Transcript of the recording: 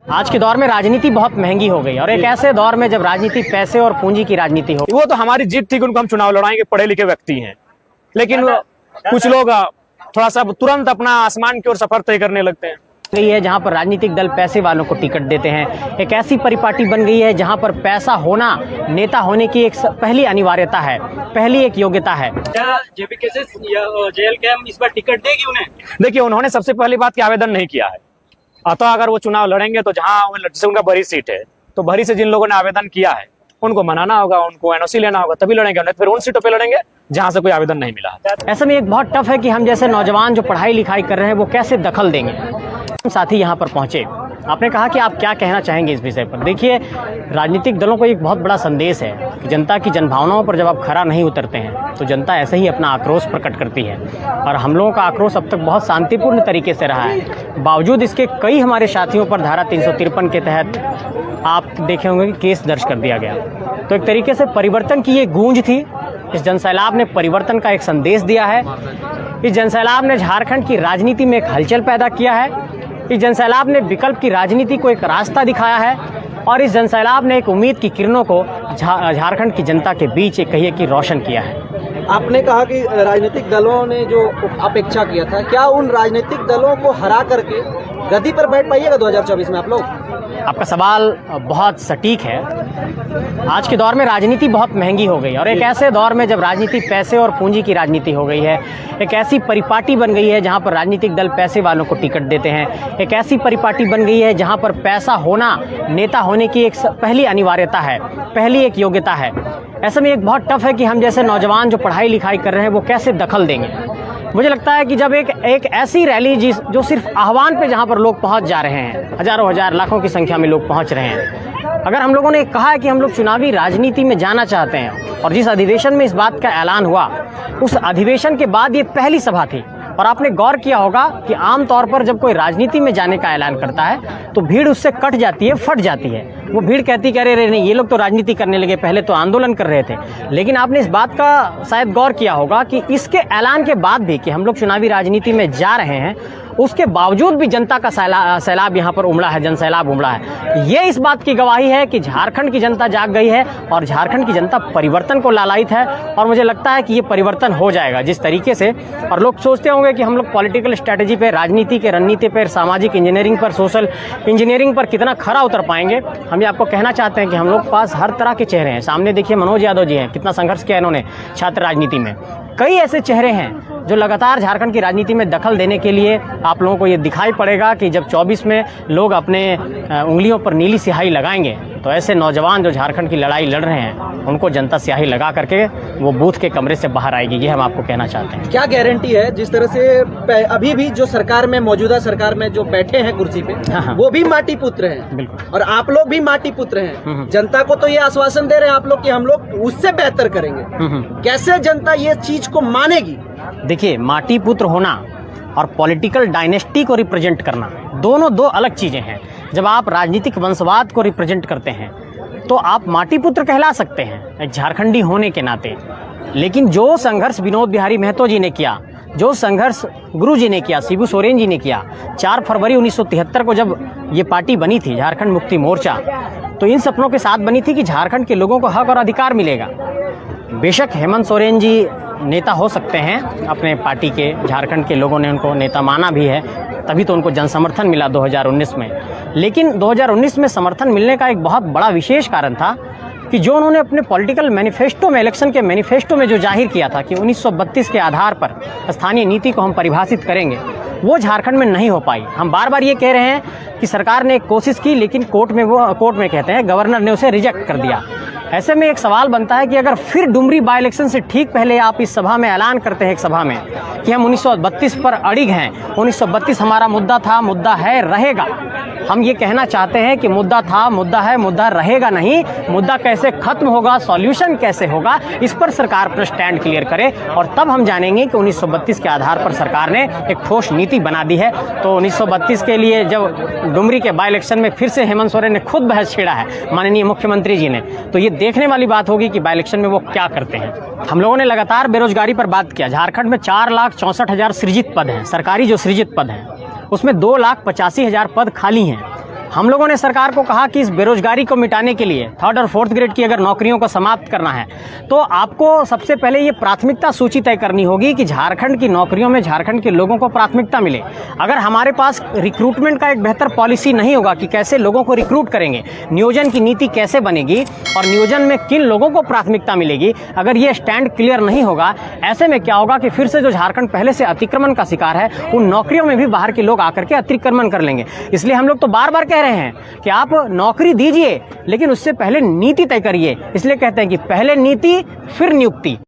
आज के दौर में राजनीति बहुत महंगी हो गई और एक ऐसे दौर में जब राजनीति पैसे और पूंजी की राजनीति हो, वो तो हमारी जीत थी कि उनको हम चुनाव लड़ाएंगे, पढ़े लिखे व्यक्ति हैं। लेकिन कुछ लोग थोड़ा सा तुरंत अपना आसमान की ओर सफर तय करने लगते हैं। गई है जहां पर राजनीतिक दल पैसे वालों को टिकट देते हैं। एक ऐसी परिपाटी बन गई है जहां पर पैसा होना नेता होने की एक पहली अनिवार्यता है, पहली एक योग्यता है। क्या JLK इस बार टिकट देगी उन्हें? देखिए, उन्होंने सबसे पहली बात की आवेदन नहीं किया है। अतः अगर वो चुनाव लड़ेंगे तो जहां जैसे उनका भरी सीट है, तो भरी से जिन लोगों ने आवेदन किया है उनको मनाना होगा, उनको NOC लेना होगा, तभी लड़ेंगे। नहीं फिर उन सीटों पे लड़ेंगे जहां से कोई आवेदन नहीं मिला है। ऐसे में एक बहुत टफ है कि हम जैसे नौजवान जो पढ़ाई लिखाई कर रहे हैं वो कैसे दखल देंगे। साथी यहाँ पर पहुंचे, आपने कहा कि आप क्या कहना चाहेंगे इस विषय पर। देखिए, राजनीतिक दलों को एक बहुत बड़ा संदेश है कि जनता की जनभावनाओं पर जब आप खरा नहीं उतरते हैं तो जनता ऐसे ही अपना आक्रोश प्रकट करती है। और हम लोगों का आक्रोश अब तक बहुत शांतिपूर्ण तरीके से रहा है। बावजूद इसके कई हमारे साथियों पर धारा 353 के तहत आप देखे होंगे कि केस दर्ज कर दिया गया। तो एक तरीके से परिवर्तन की ये गूंज थी। इस जनसैलाब ने परिवर्तन का एक संदेश दिया है। इस जनसैलाब ने झारखंड की राजनीति में एक हलचल पैदा किया है। इस जनसैलाब ने विकल्प की राजनीति को एक रास्ता दिखाया है और इस जनसैलाब ने एक उम्मीद की किरणों को झारखंड की जनता के बीच एक कहिए कि रोशन किया है। आपने कहा कि राजनीतिक दलों ने जो अपेक्षा किया था, क्या उन राजनीतिक दलों को हरा करके गद्दी पर बैठ पाइएगा 2024 में आप लोग? आपका सवाल बहुत सटीक है। आज के दौर में राजनीति बहुत महंगी हो गई और एक ऐसे दौर में जब राजनीति पैसे और पूंजी की राजनीति हो गई है, एक ऐसी परिपाटी बन गई है जहां पर राजनीतिक दल पैसे वालों को टिकट देते हैं। एक ऐसी परिपाटी बन गई है जहां पर पैसा होना नेता होने की एक पहली अनिवार्यता है, पहली एक योग्यता है। ऐसे में एक बहुत टफ है कि हम जैसे नौजवान जो पढ़ाई लिखाई कर रहे हैं वो कैसे दखल देंगे। मुझे लगता है कि जब एक ऐसी रैली जो सिर्फ आह्वान पे जहां पर लोग पहुंच जा रहे हैं, हजारों हजार लाखों की संख्या में लोग पहुंच रहे हैं, अगर हम लोगों ने कहा है कि हम लोग चुनावी राजनीति में जाना चाहते हैं और जिस अधिवेशन में इस बात का ऐलान हुआ उस अधिवेशन के बाद ये पहली सभा थी। और आपने गौर किया होगा कि आमतौर पर जब कोई राजनीति में जाने का ऐलान करता है तो भीड़ उससे कट जाती है, फट जाती है। वो भीड़ कहती कि अरे नहीं, ये लोग तो राजनीति करने लगे, पहले तो आंदोलन कर रहे थे। लेकिन आपने इस बात का शायद गौर किया होगा कि इसके ऐलान के बाद भी कि हम लोग चुनावी राजनीति में जा रहे हैं, उसके बावजूद भी जनता का सैलाब यहाँ पर उमड़ा है, जनसैलाब उमड़ा है। ये इस बात की गवाही है कि झारखंड की जनता जाग गई है और झारखंड की जनता परिवर्तन को लालायित है। और मुझे लगता है कि ये परिवर्तन हो जाएगा जिस तरीके से। और लोग सोचते होंगे कि हम लोग पॉलिटिकल स्ट्रैटेजी पे, राजनीति के रणनीति पर, सामाजिक इंजीनियरिंग पर, सोशल इंजीनियरिंग पर कितना खरा उतर पाएंगे। हम ये आपको कहना चाहते हैं कि हम लोग पास हर तरह के चेहरे हैं। सामने देखिए मनोज यादव जी हैं, कितना संघर्ष किया इन्होंने छात्र राजनीति में। कई ऐसे चेहरे हैं जो लगातार झारखंड की राजनीति में दखल देने के लिए आप लोगों को ये दिखाई पड़ेगा कि जब 24 में लोग अपने उंगलियों पर नीली स्याही लगाएंगे तो ऐसे नौजवान जो झारखंड की लड़ाई लड़ रहे हैं उनको जनता स्याही लगा करके वो बूथ के कमरे से बाहर आएगी। ये हम आपको कहना चाहते हैं। क्या गारंटी है जिस तरह से अभी भी जो सरकार में, मौजूदा सरकार में जो बैठे हैं कुर्सी पे, वो भी माटी पुत्र हैं? बिल्कुल। और आप लोग भी माटी पुत्र हैं। जनता को तो ये आश्वासन दे रहे हैं आप लोग कि हम लोग उससे बेहतर करेंगे। कैसे जनता ये चीज को मानेगी? देखिए, माटी पुत्र होना और पॉलिटिकल डायनेस्टी को रिप्रेजेंट करना दोनों दो अलग चीजें हैं। जब आप राजनीतिक वंशवाद को रिप्रेजेंट करते हैं तो आप माटी पुत्र कहला सकते हैं एक झारखंडी होने के नाते। लेकिन जो संघर्ष विनोद बिहारी महतो जी ने किया, जो संघर्ष गुरु जी ने किया, शिबू सोरेन जी ने किया, 4 फरवरी 1973 को जब ये पार्टी बनी थी झारखंड मुक्ति मोर्चा, तो इन सपनों के साथ बनी थी कि झारखंड के लोगों को हक और अधिकार मिलेगा। बेशक हेमंत सोरेन जी नेता हो सकते हैं अपने पार्टी के, झारखंड के लोगों ने उनको नेता माना भी है, तभी तो उनको जन समर्थन मिला 2019 में। लेकिन 2019 में समर्थन मिलने का एक बहुत बड़ा विशेष कारण था कि जो उन्होंने अपने पॉलिटिकल मैनिफेस्टो में, इलेक्शन के मैनिफेस्टो में जो जाहिर किया था कि 1932 के आधार पर स्थानीय नीति को हम परिभाषित करेंगे, वो झारखंड में नहीं हो पाई। हम बार बार ये कह रहे हैं कि सरकार ने एक कोशिश की लेकिन कोर्ट में कहते हैं गवर्नर ने उसे रिजेक्ट कर दिया। ऐसे में एक सवाल बनता है कि अगर फिर डुमरी बाई इलेक्शन से ठीक पहले आप इस सभा में ऐलान करते हैं, एक सभा में, कि हम 1932 पर अड़िग हैं, 1932 हमारा मुद्दा था, मुद्दा है, रहेगा। हम ये कहना चाहते हैं कि मुद्दा था, मुद्दा है, मुद्दा रहेगा नहीं। मुद्दा कैसे खत्म होगा, सॉल्यूशन कैसे होगा, इस पर सरकार अपना स्टैंड क्लियर करे और तब हम जानेंगे कि 1932 के आधार पर सरकार ने एक ठोस नीति बना दी है। तो 1932 के लिए जब डुमरी के बाई इलेक्शन में फिर से हेमंत सोरेन ने खुद बहस छेड़ा है माननीय मुख्यमंत्री जी ने, तो ये देखने वाली बात होगी कि बाई इलेक्शन में वो क्या करते हैं। हम लोगों ने लगातार बेरोजगारी पर बात किया। झारखंड में 4,64,000 सृजित पद हैं, सरकारी जो सृजित पद हैं, उसमें 2,85,000 पद खाली हैं। हम लोगों ने सरकार को कहा कि इस बेरोजगारी को मिटाने के लिए 3rd और 4th ग्रेड की अगर नौकरियों को समाप्त करना है तो आपको सबसे पहले ये प्राथमिकता सूची तय करनी होगी कि झारखंड की नौकरियों में झारखंड के लोगों को प्राथमिकता मिले। अगर हमारे पास रिक्रूटमेंट का एक बेहतर पॉलिसी नहीं होगा कि कैसे लोगों को रिक्रूट करेंगे, नियोजन की नीति कैसे बनेगी और नियोजन में किन लोगों को प्राथमिकता मिलेगी, अगर ये स्टैंड क्लियर नहीं होगा, ऐसे में क्या होगा कि फिर से जो झारखंड पहले से अतिक्रमण का शिकार है उन नौकरियों में भी बाहर के लोग आकर के अतिक्रमण कर लेंगे। इसलिए हम लोग तो बार बार कह रहे हैं कि आप नौकरी दीजिए लेकिन उससे पहले नीति तय करिए। इसलिए कहते हैं कि पहले नीति फिर नियुक्ति।